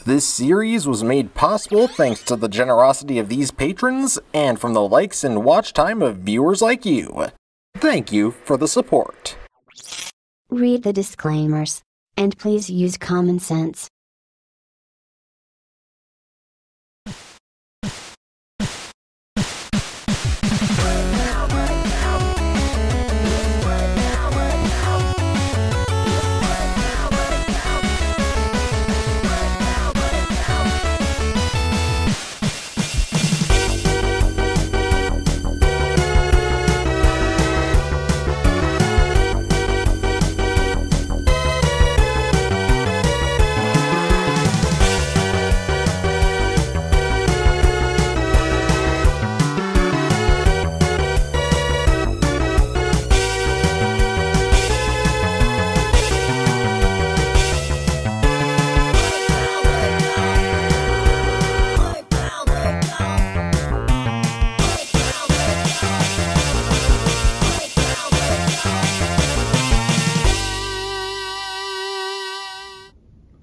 This series was made possible thanks to the generosity of these patrons and from the likes and watch time of viewers like you. Thank you for the support. Read the disclaimers, and please use common sense.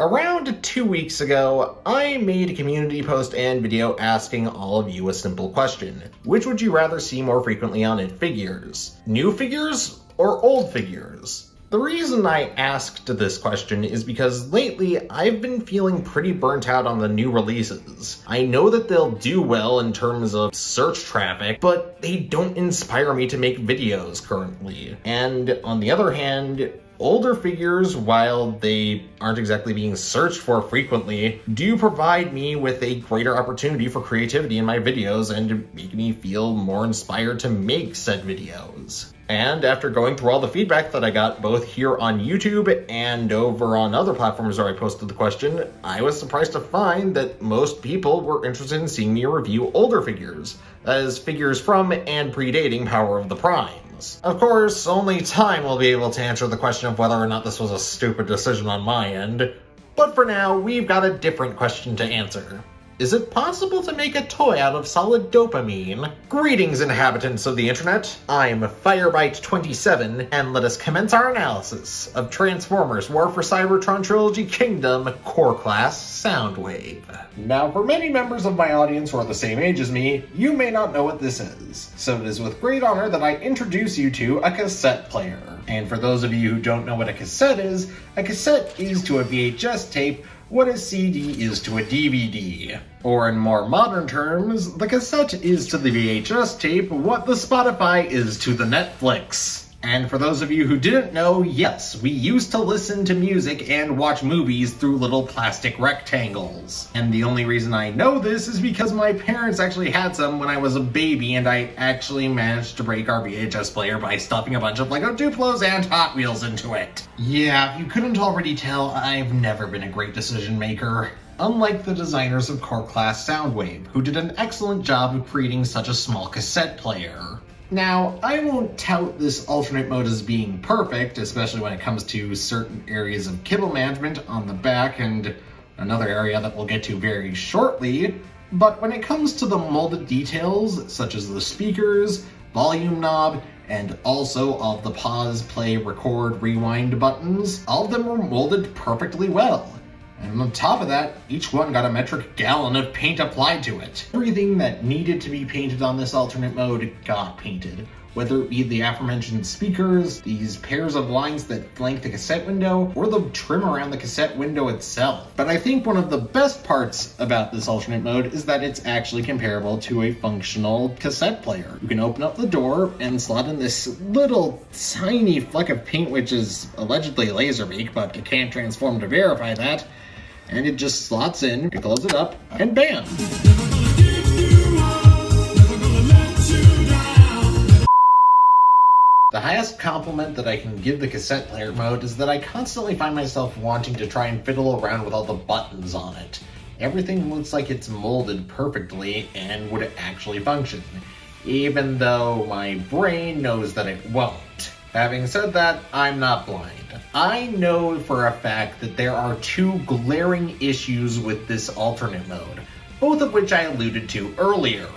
Around 2 weeks ago, I made a community post and video asking all of you a simple question. Which would you rather see more frequently on It Figures? New figures or old figures? The reason I asked this question is because lately I've been feeling pretty burnt out on the new releases. I know that they'll do well in terms of search traffic, but they don't inspire me to make videos currently. And on the other hand, older figures, while they aren't exactly being searched for frequently, do provide me with a greater opportunity for creativity in my videos and make me feel more inspired to make said videos. And after going through all the feedback that I got both here on YouTube and over on other platforms where I posted the question, I was surprised to find that most people were interested in seeing me review older figures, as figures from and predating Power of the Primes. Of course, only time will be able to answer the question of whether or not this was a stupid decision on my end. But for now, we've got a different question to answer. Is it possible to make a toy out of solid dopamine? Greetings, inhabitants of the internet. I'm Firebite27, and let us commence our analysis of Transformers War for Cybertron Trilogy Kingdom Core Class Soundwave. Now, for many members of my audience who are the same age as me, you may not know what this is. So it is with great honor that I introduce you to a cassette player. And for those of you who don't know what a cassette is to a VHS tape what a CD is to a DVD. Or in more modern terms, the cassette is to the VHS tape what the Spotify is to the Netflix. And for those of you who didn't know, yes, we used to listen to music and watch movies through little plastic rectangles. And the only reason I know this is because my parents actually had some when I was a baby, and I actually managed to break our VHS player by stuffing a bunch of Lego Duplos and Hot Wheels into it. Yeah, if you couldn't already tell, I've never been a great decision maker. Unlike the designers of Core Class Soundwave, who did an excellent job of creating such a small cassette player. Now, I won't tout this alternate mode as being perfect, especially when it comes to certain areas of kibble management on the back and another area that we'll get to very shortly, but when it comes to the molded details, such as the speakers, volume knob, and also all of the pause, play, record, rewind buttons, all of them were molded perfectly well. And on top of that, each one got a metric gallon of paint applied to it. Everything that needed to be painted on this alternate mode got painted. Whether it be the aforementioned speakers, these pairs of lines that flank the cassette window, or the trim around the cassette window itself. But I think one of the best parts about this alternate mode is that it's actually comparable to a functional cassette player. You can open up the door and slot in this little tiny fleck of paint, which is allegedly Laserbeak, but you can't transform to verify that. And it just slots in, you close it up, and bam! The highest compliment that I can give the cassette player mode is that I constantly find myself wanting to try and fiddle around with all the buttons on it. Everything looks like it's molded perfectly and would actually function, even though my brain knows that it won't. Having said that, I'm not blind. I know for a fact that there are two glaring issues with this alternate mode, both of which I alluded to earlier.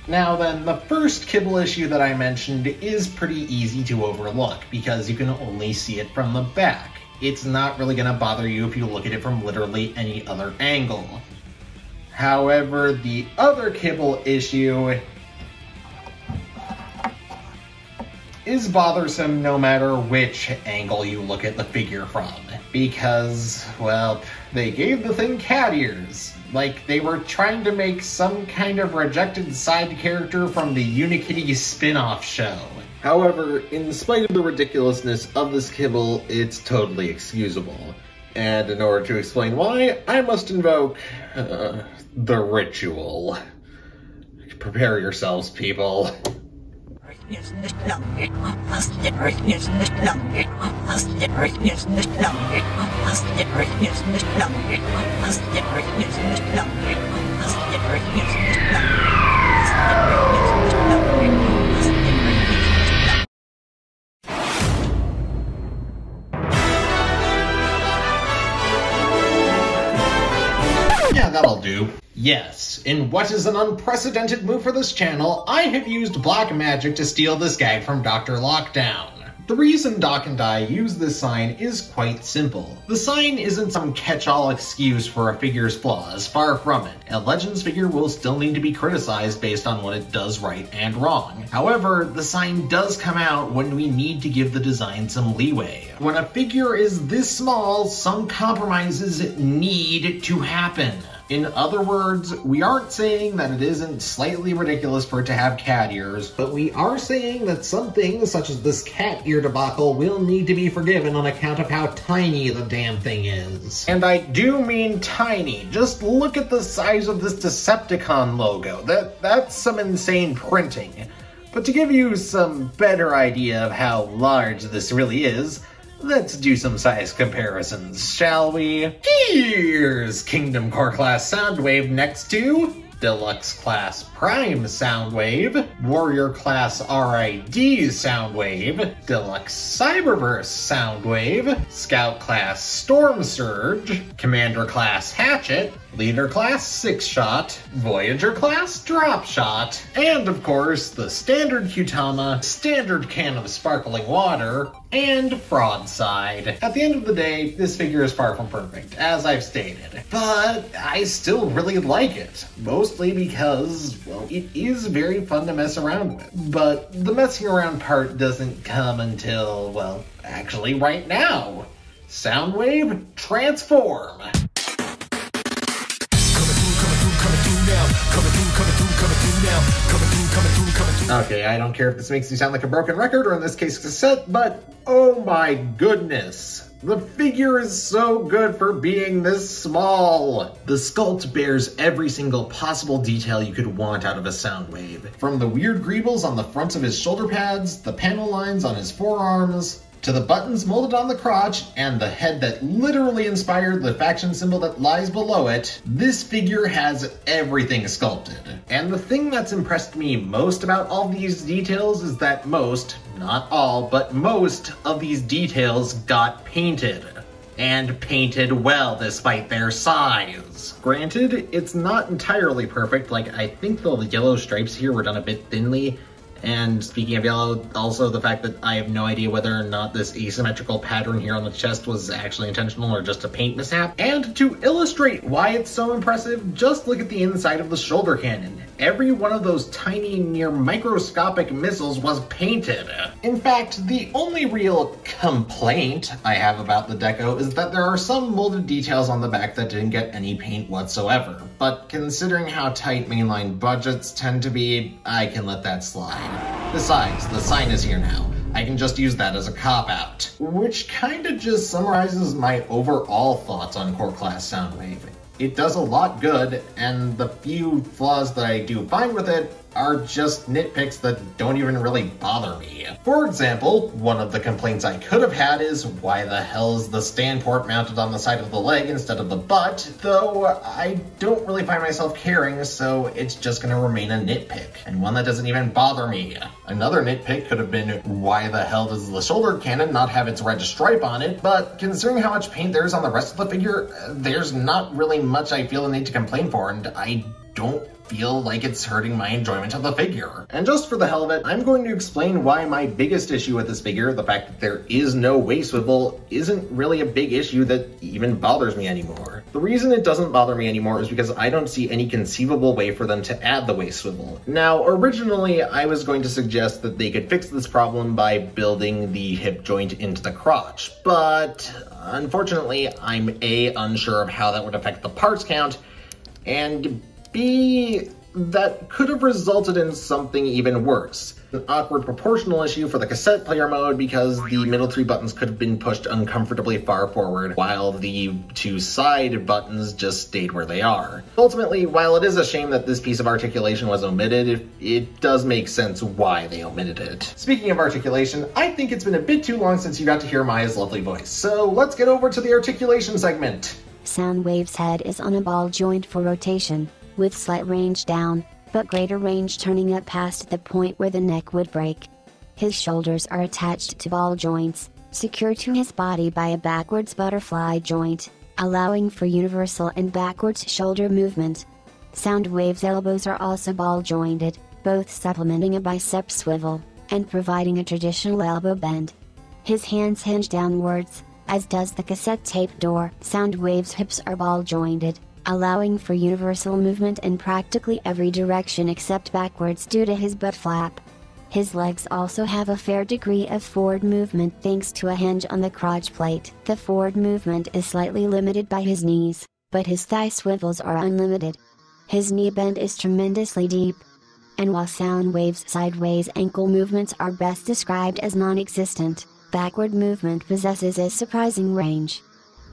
Now then, the first kibble issue that I mentioned is pretty easy to overlook because you can only see it from the back. it's not really gonna bother you if you look at it from literally any other angle. However, the other kibble issue is bothersome no matter which angle you look at the figure from. Because, well, they gave the thing cat ears. Like they were trying to make some kind of rejected side character from the Unikitty spin-off show. However, in spite of the ridiculousness of this kibble, it's totally excusable. And in order to explain why, I must invoke the ritual. Prepare yourselves, people. Yeah, that'll do. Yes, in what is an unprecedented move for this channel, I have used black magic to steal this gag from Dr. Lockdown. The reason Doc and I use this sign is quite simple. The sign isn't some catch-all excuse for a figure's flaws, far from it. A Legends figure will still need to be criticized based on what it does right and wrong. However, the sign does come out when we need to give the design some leeway. When a figure is this small, some compromises need to happen. In other words, we aren't saying that it isn't slightly ridiculous for it to have cat ears, but we are saying that some things, such as this cat ear debacle, will need to be forgiven on account of how tiny the damn thing is. And I do mean tiny. Just look at the size of this Decepticon logo. That's some insane printing. But to give you some better idea of how large this really is, let's do some size comparisons, shall we? Here's Kingdom Core class Soundwave next to Deluxe class Prime Soundwave, Warrior class RID Soundwave, Deluxe Cyberverse Soundwave, Scout class Storm Surge, Commander class Hatchet, Leader class Six Shot, Voyager class Drop Shot, and of course the standard Qtama, standard can of sparkling water, and Broadside. At the end of the day, this figure is far from perfect, as I've stated, but I still really like it, mostly because, well, it is very fun to mess around with. But the messing around part doesn't come until, well, actually right now. Soundwave, transform! Okay, I don't care if this makes me sound like a broken record, or in this case Cassette, but oh my goodness. The figure is so good for being this small. The sculpt bears every single possible detail you could want out of a Soundwave. From the weird greebles on the fronts of his shoulder pads, the panel lines on his forearms, to the buttons molded on the crotch, and the head that literally inspired the faction symbol that lies below it, this figure has everything sculpted. And the thing that's impressed me most about all these details is that most, not all, but most of these details got painted. And painted well despite their size. Granted, it's not entirely perfect, like I think the yellow stripes here were done a bit thinly. And speaking of yellow, also the fact that I have no idea whether or not this asymmetrical pattern here on the chest was actually intentional or just a paint mishap. And to illustrate why it's so impressive, just look at the inside of the shoulder cannon. Every one of those tiny, near microscopic missiles was painted. In fact, the only real complaint I have about the deco is that there are some molded details on the back that didn't get any paint whatsoever. But considering how tight mainline budgets tend to be, I can let that slide. Besides, the sign is here now. I can just use that as a cop-out. Which kinda just summarizes my overall thoughts on Core Class Soundwave. It does a lot good, and the few flaws that I do find with it are just nitpicks that don't even really bother me. For example, one of the complaints I could have had is, why the hell is the stand port mounted on the side of the leg instead of the butt? Though I don't really find myself caring, so it's just gonna remain a nitpick, and one that doesn't even bother me. Another nitpick could have been, why the hell does the shoulder cannon not have its red stripe on it? But considering how much paint there is on the rest of the figure, there's not really much I feel the need to complain for, and I don't feel like it's hurting my enjoyment of the figure. And just for the hell of it, I'm going to explain why my biggest issue with this figure, the fact that there is no waist swivel, isn't really a big issue that even bothers me anymore. The reason it doesn't bother me anymore is because I don't see any conceivable way for them to add the waist swivel. Now, originally, I was going to suggest that they could fix this problem by building the hip joint into the crotch, but unfortunately, I'm A, unsure of how that would affect the parts count, and B, that could have resulted in something even worse. An awkward proportional issue for the cassette player mode because the middle 3 buttons could have been pushed uncomfortably far forward while the 2 side buttons just stayed where they are. Ultimately, while it is a shame that this piece of articulation was omitted, it does make sense why they omitted it. Speaking of articulation, I think it's been a bit too long since you got to hear Maya's lovely voice, so let's get over to the articulation segment. Soundwave's head is on a ball joint for rotation, with slight range down, but greater range turning up past the point where the neck would break. His shoulders are attached to ball joints, secured to his body by a backwards butterfly joint, allowing for universal and backwards shoulder movement. Soundwave's elbows are also ball jointed, both supplementing a bicep swivel, and providing a traditional elbow bend. His hands hinge downwards, as does the cassette tape door. Soundwave's hips are ball jointed, allowing for universal movement in practically every direction except backwards due to his butt flap. His legs also have a fair degree of forward movement thanks to a hinge on the crotch plate. The forward movement is slightly limited by his knees, but his thigh swivels are unlimited. His knee bend is tremendously deep. And while Soundwave's sideways ankle movements are best described as non-existent, backward movement possesses a surprising range.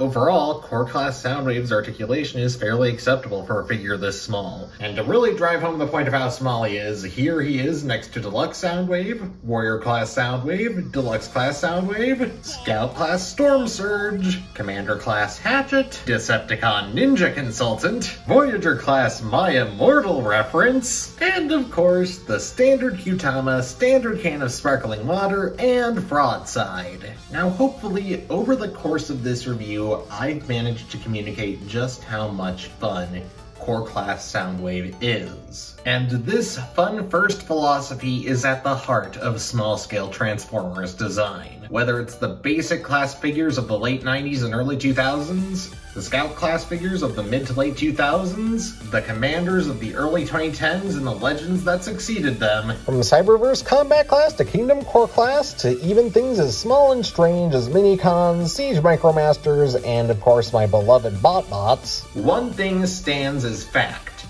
Overall, core class Soundwave's articulation is fairly acceptable for a figure this small. And to really drive home the point of how small he is, here he is next to Deluxe Soundwave, Warrior class Soundwave, Deluxe class Soundwave, Scout class Storm Surge, Commander class Hatchet, Decepticon Ninja Consultant, Voyager class My Immortal reference, and of course, the standard Qtama, standard can of sparkling water, and Broadside. Now hopefully, over the course of this review, I've managed to communicate just how much fun core class Soundwave is. And this fun first philosophy is at the heart of small scale Transformers design. Whether it's the basic class figures of the late 90s and early 2000s, the Scout class figures of the mid to late 2000s, the Commanders of the early 2010s, and the Legends that succeeded them. From Cyberverse Combat class to Kingdom Core class to even things as small and strange as Minicons, Siege Micromasters, and of course my beloved BotBots. One thing stands as fact.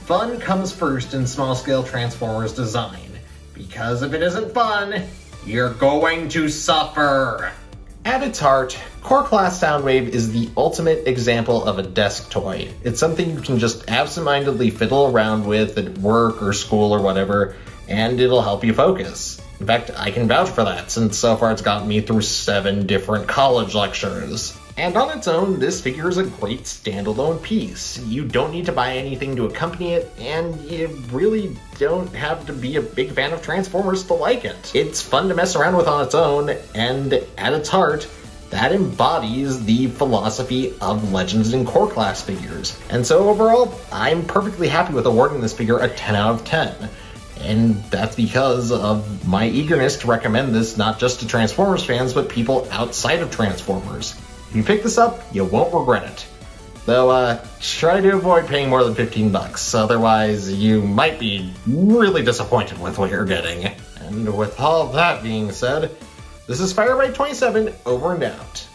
Fun comes first in small-scale Transformers design, because if it isn't fun, you're going to suffer! At its heart, core class Soundwave is the ultimate example of a desk toy. It's something you can just absentmindedly fiddle around with at work or school or whatever, and it'll help you focus. In fact, I can vouch for that, since so far it's gotten me through 7 different college lectures. And on its own, this figure is a great standalone piece. You don't need to buy anything to accompany it, and you really don't have to be a big fan of Transformers to like it. It's fun to mess around with on its own, and at its heart, that embodies the philosophy of Legends and core class figures. And so overall, I'm perfectly happy with awarding this figure a 10 out of 10. And that's because of my eagerness to recommend this not just to Transformers fans, but people outside of Transformers. If you pick this up, you won't regret it. Though, try to avoid paying more than $15, otherwise you might be really disappointed with what you're getting. And with all that being said, this is Firebite27, over and out.